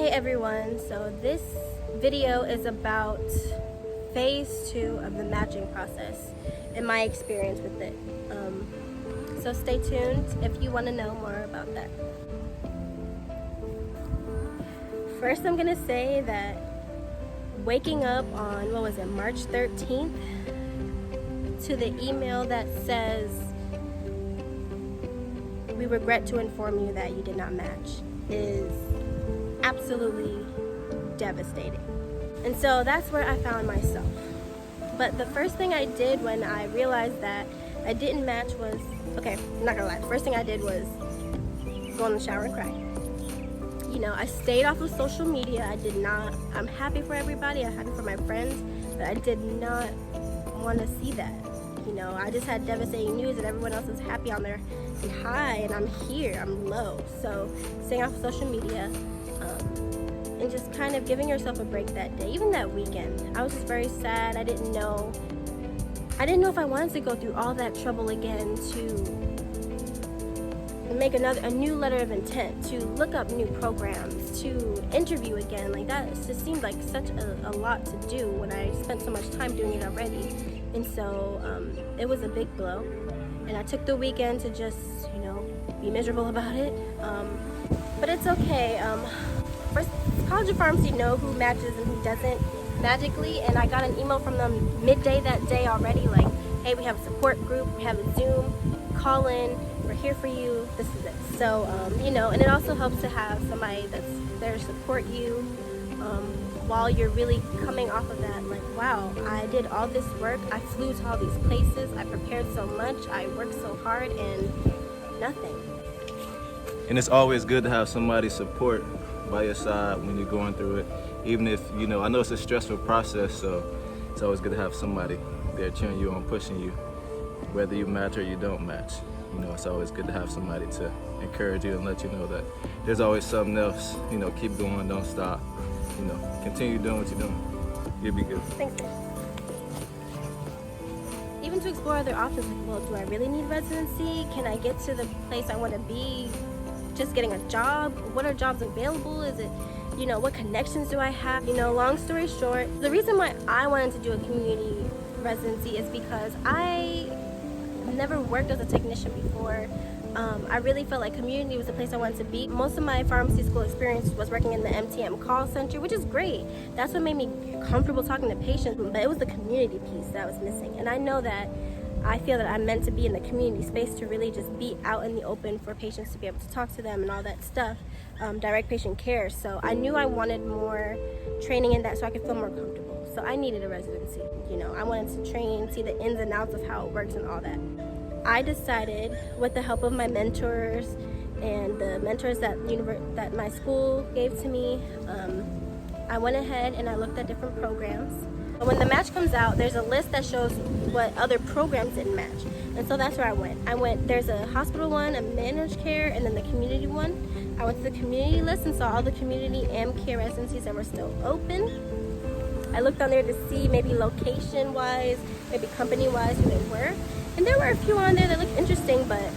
Hey everyone, so this video is about phase 2 of the matching process and my experience with it. So stay tuned if you want to know more about that. First, I'm gonna say that waking up on, March 13th to the email that says, "We regret to inform you that you did not match," is absolutely devastating. And so that's where I found myself. But the first thing I did when I realized that I didn't match was, okay, I'm not gonna lie, the first thing I did was go in the shower and cry. You know, I stayed off of social media. I'm happy for everybody, I'm happy for my friends, but I did not want to see that. You know, I just had devastating news that everyone else is happy on their high, and I'm here, I'm low. So staying off of social media, and just kind of giving yourself a break that day, even that weekend. I was just very sad. I didn't know if I wanted to go through all that trouble again to make a new letter of intent, to look up new programs, to interview again. Like, that just seemed like such a lot to do when I spent so much time doing it already. And so it was a big blow, and I took the weekend to just, you know, be miserable about it. But it's okay. First, College of Pharmacy know who matches and who doesn't magically, and I got an email from them midday that day already, like, hey, we have a support group, we have a Zoom, call in, we're here for you, this is it. So, you know, and it also helps to have somebody that's there to support you while you're really coming off of that, like, wow, I did all this work, I flew to all these places, I prepared so much, I worked so hard, and nothing. And it's always good to have somebody support by your side when you're going through it, even if, you know, I know it's a stressful process, so it's always good to have somebody there cheering you on, pushing you, whether you match or you don't match. You know, it's always good to have somebody to encourage you and let you know that there's always something else. You know, keep going, don't stop. You know, continue doing what you're doing. You'll be good. Thanks. Even to explore other options, like, well, do I really need residency? Can I get to the place I want to be just getting a job? What are jobs available? Is it, you know, what connections do I have? You know, long story short, the reason why I wanted to do a community residency is because I never worked as a technician before. I really felt like community was the place I wanted to be. Most of my pharmacy school experience was working in the MTM call center, which is great. That's what made me comfortable talking to patients, but it was the community piece that was missing. And I feel that I'm meant to be in the community space to really just be out in the open for patients to be able to talk to them and all that stuff, direct patient care. So I knew I wanted more training in that so I could feel more comfortable. So I needed a residency. You know, I wanted to train, see the ins and outs of how it works and all that. I decided, with the help of my mentors and the mentors that my school gave to me, I went ahead and I looked at different programs. When the match comes out, there's a list that shows what other programs didn't match. And so that's where I went. There's a hospital one, a managed care, and then the community one. I went to the community list and saw all the community and care residencies that were still open. I looked on there to see maybe location-wise, maybe company-wise who they were. And there were a few on there that looked interesting, but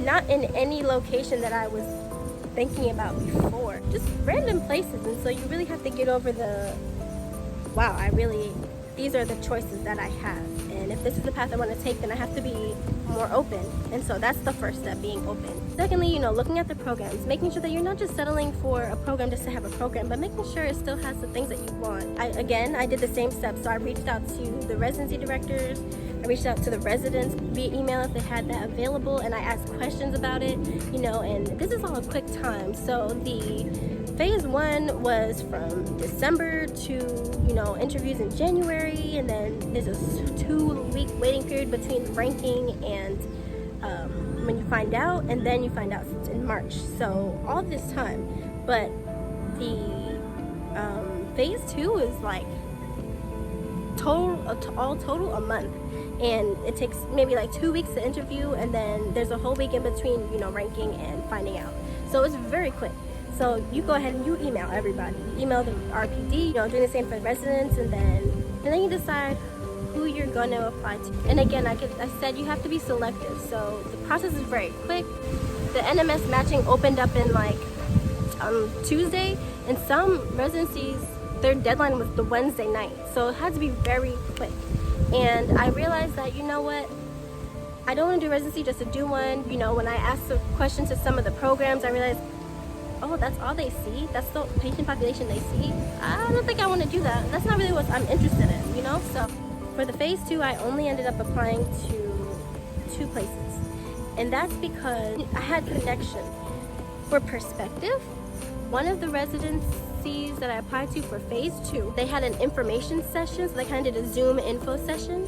not in any location that I was thinking about before. Just random places. And so you really have to get over the, wow, these are the choices that I have. And if this is the path I want to take, then I have to be more open. And so that's the first step, being open. Secondly, you know, looking at the programs, making sure that you're not just settling for a program just to have a program, but making sure it still has the things that you want. I did the same steps. So I reached out to the residency directors, I reached out to the residents via email if they had that available, and I asked questions about it, you know, and this is all a quick time. So the phase 1 was from December to, you know, interviews in January, and then there's a 2-week waiting period between ranking and when you find out, and then you find out in March. So all this time, but the phase 2 is like total a month. And it takes maybe like 2 weeks to interview, and then there's a whole week in between, you know, ranking and finding out. So it's very quick. So you go ahead and you email everybody. You email the RPD, you know, doing the same for the residents, and then you decide who you're going to apply to. And again, I said you have to be selective. So the process is very quick. The NMS matching opened up in like on Tuesday, and some residencies, their deadline was the Wednesday night. So it had to be very quick. And I realized that, you know what, I don't want to do residency just to do one. You know, when I asked a question to some of the programs, I realized, oh, that's all they see? That's the patient population they see? I don't think I want to do that. That's not really what I'm interested in, you know? So for the phase 2, I only ended up applying to 2 places. And that's because I had connection. For perspective, one of the residencies that I applied to for phase 2, they had an information session, so they kind of did a Zoom info session.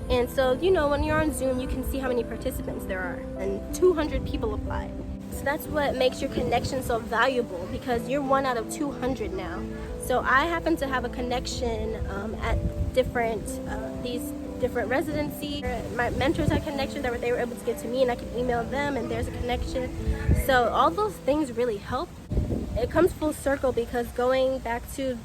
And so, you know, when you're on Zoom, you can see how many participants there are, and 200 people applied. So that's what makes your connection so valuable, because you're 1 out of 200 now. So I happen to have a connection at these different residencies. My mentors had connections that they were able to give to me, and I could email them, and there's a connection. So all those things really help. It comes full circle, because going back to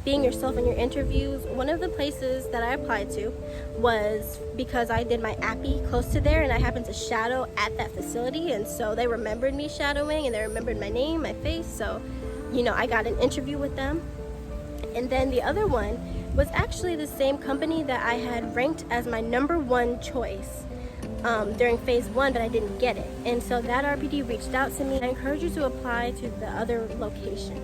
being yourself in your interviews, one of the places that I applied to was because I did my appy close to there, and I happened to shadow at that facility, and so they remembered me shadowing, and they remembered my name, my face. So, you know, I got an interview with them. And then the other one was actually the same company that I had ranked as my #1 choice during phase 1, but I didn't get it. And so that RPD reached out to me. I encourage you to apply to the other location.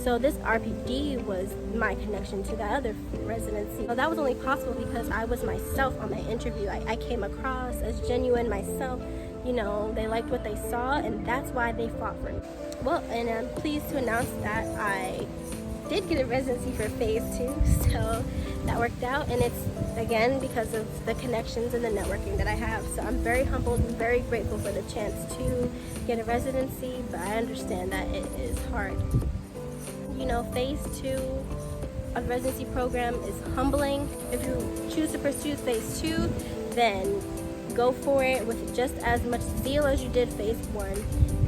So this RPD was my connection to that other residency. So that was only possible because I was myself on that interview. I came across as genuine myself. You know, they liked what they saw, and that's why they fought for me. Well, and I'm pleased to announce that I did get a residency for phase 2, so that worked out, and it's again because of the connections and the networking that I have. So I'm very humbled and very grateful for the chance to get a residency, but I understand that it is hard. You know, phase 2 of the residency program is humbling. If you choose to pursue phase 2, then go for it with just as much zeal as you did phase 1,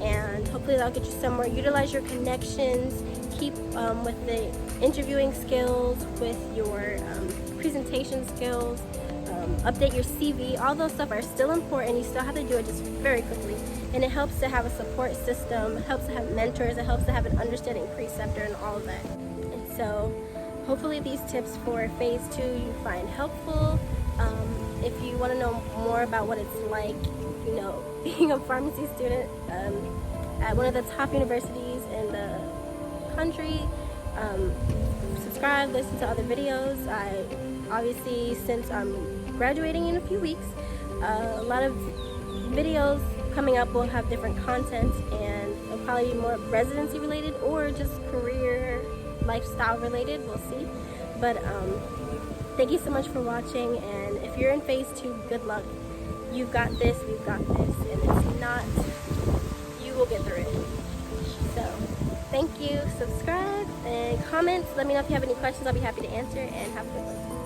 and hopefully that'll get you somewhere. Utilize your connections, keep with the interviewing skills, with your presentation skills, update your CV. All those stuff are still important. You still have to do it just very quickly, and it helps to have a support system, it helps to have mentors, it helps to have an understanding preceptor, and all of that. And so hopefully these tips for phase 2 you find helpful. If you want to know more about what it's like, you know, being a pharmacy student at one of the top universities in the country, subscribe, listen to other videos. I obviously, since I'm graduating in a few weeks, a lot of videos coming up will have different content, and it'll probably be more residency related or just career lifestyle related. We'll see. But thank you so much for watching, and if you're in phase 2, good luck. You've got this, we've got this, and if not, you will get through it. So thank you. Subscribe and comment. Let me know if you have any questions. I'll be happy to answer, and have a good one.